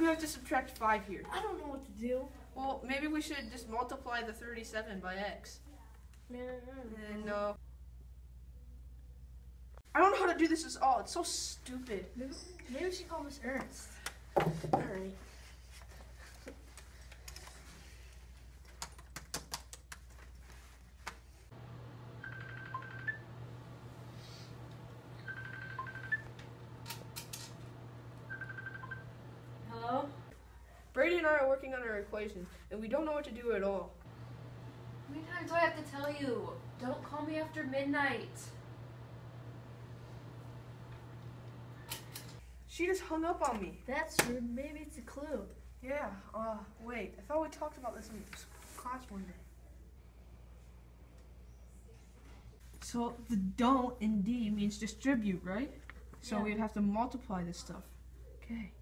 have to subtract 5 here? I don't know what to do. Well, maybe we should just multiply the 37 by x. No. I don't know how to do this at all. It's so stupid. Maybe we should call Miss Ernst. Alright. Hello? Brady and I are working on our equations, and we don't know what to do at all. How many times do I have to tell you? Don't call me after midnight. She just hung up on me. That's rude. Maybe it's a clue. Yeah, wait. I thought we talked about this in class one day. So the don't in D means distribute, right? So Yeah. we'd have to multiply this stuff. Okay.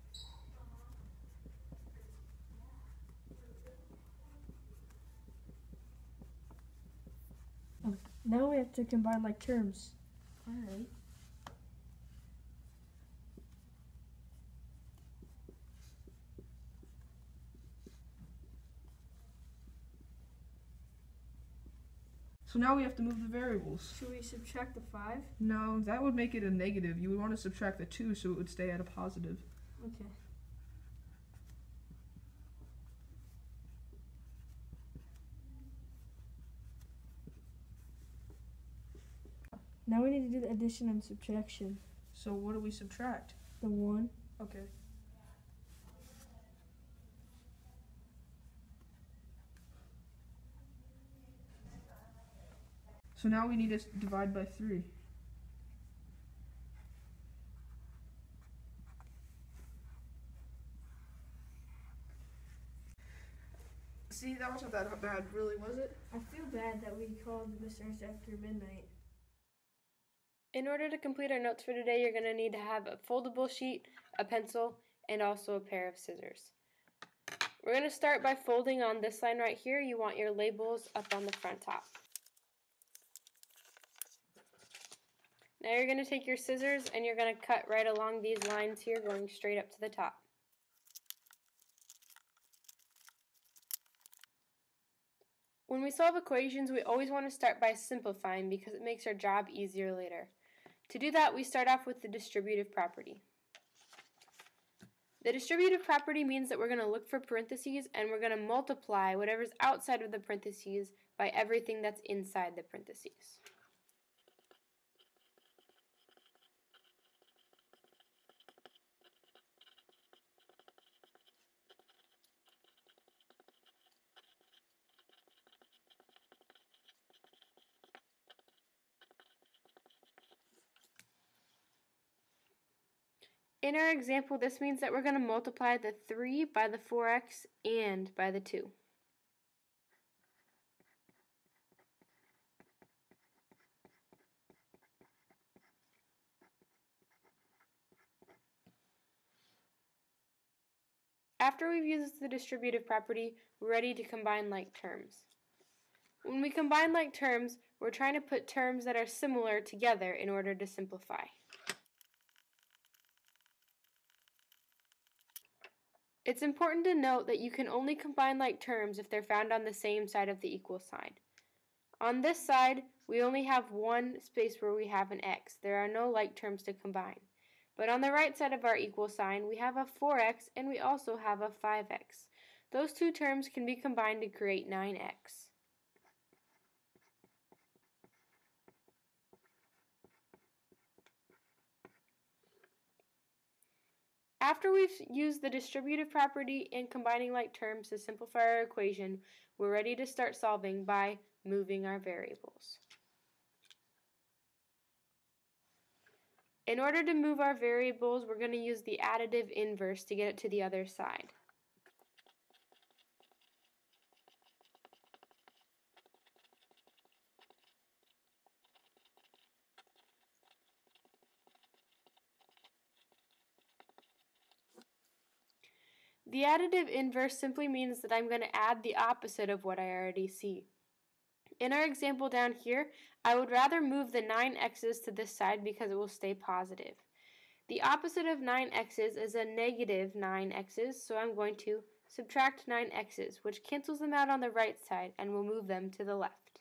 Now we have to combine like terms. Alright. So now we have to move the variables. Should we subtract the 5? No, that would make it a negative. You would want to subtract the 2 so it would stay at a positive. Okay. Now we need to do the addition and subtraction. So what do we subtract? The 1. Okay. So now we need to divide by 3. See, that wasn't that bad, really, was it? I feel bad that we called Miss Ernst after midnight. In order to complete our notes for today, you're going to need to have a foldable sheet, a pencil, and also a pair of scissors. We're going to start by folding on this line right here. You want your labels up on the front top. Now you're going to take your scissors and you're going to cut right along these lines here, going straight up to the top. When we solve equations, we always want to start by simplifying because it makes our job easier later. To do that, we start off with the distributive property. The distributive property means that we're going to look for parentheses and we're going to multiply whatever's outside of the parentheses by everything that's inside the parentheses. In our example, this means that we're going to multiply the 3 by the 4x and by the 2. After we've used the distributive property, we're ready to combine like terms. When we combine like terms, we're trying to put terms that are similar together in order to simplify. It's important to note that you can only combine like terms if they're found on the same side of the equal sign. On this side, we only have one space where we have an x. There are no like terms to combine. But on the right side of our equal sign, we have a 4x and we also have a 5x. Those two terms can be combined to create 9x. After we've used the distributive property and combining like terms to simplify our equation, we're ready to start solving by moving our variables. In order to move our variables, we're going to use the additive inverse to get it to the other side. The additive inverse simply means that I'm going to add the opposite of what I already see. In our example down here, I would rather move the 9x's to this side because it will stay positive. The opposite of 9x's is a negative 9x's, so I'm going to subtract 9x's, which cancels them out on the right side and will move them to the left.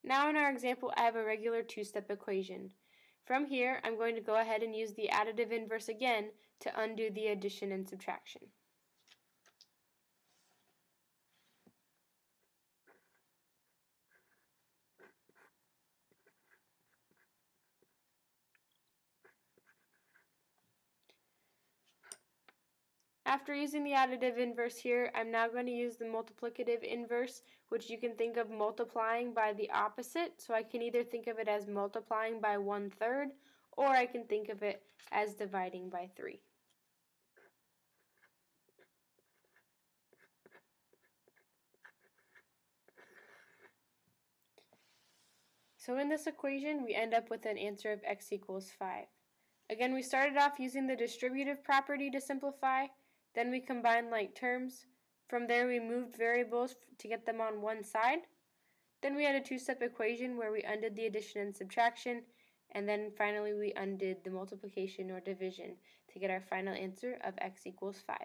Now in our example, I have a regular two-step equation. From here, I'm going to go ahead and use the additive inverse again to undo the addition and subtraction. After using the additive inverse here, I'm now going to use the multiplicative inverse, which you can think of multiplying by the opposite. So I can either think of it as multiplying by 1/3, or I can think of it as dividing by 3. So in this equation, we end up with an answer of x equals 5. Again, we started off using the distributive property to simplify. Then we combined like terms. From there we moved variables to get them on one side. Then we had a two-step equation where we undid the addition and subtraction, and then finally we undid the multiplication or division to get our final answer of x equals 5.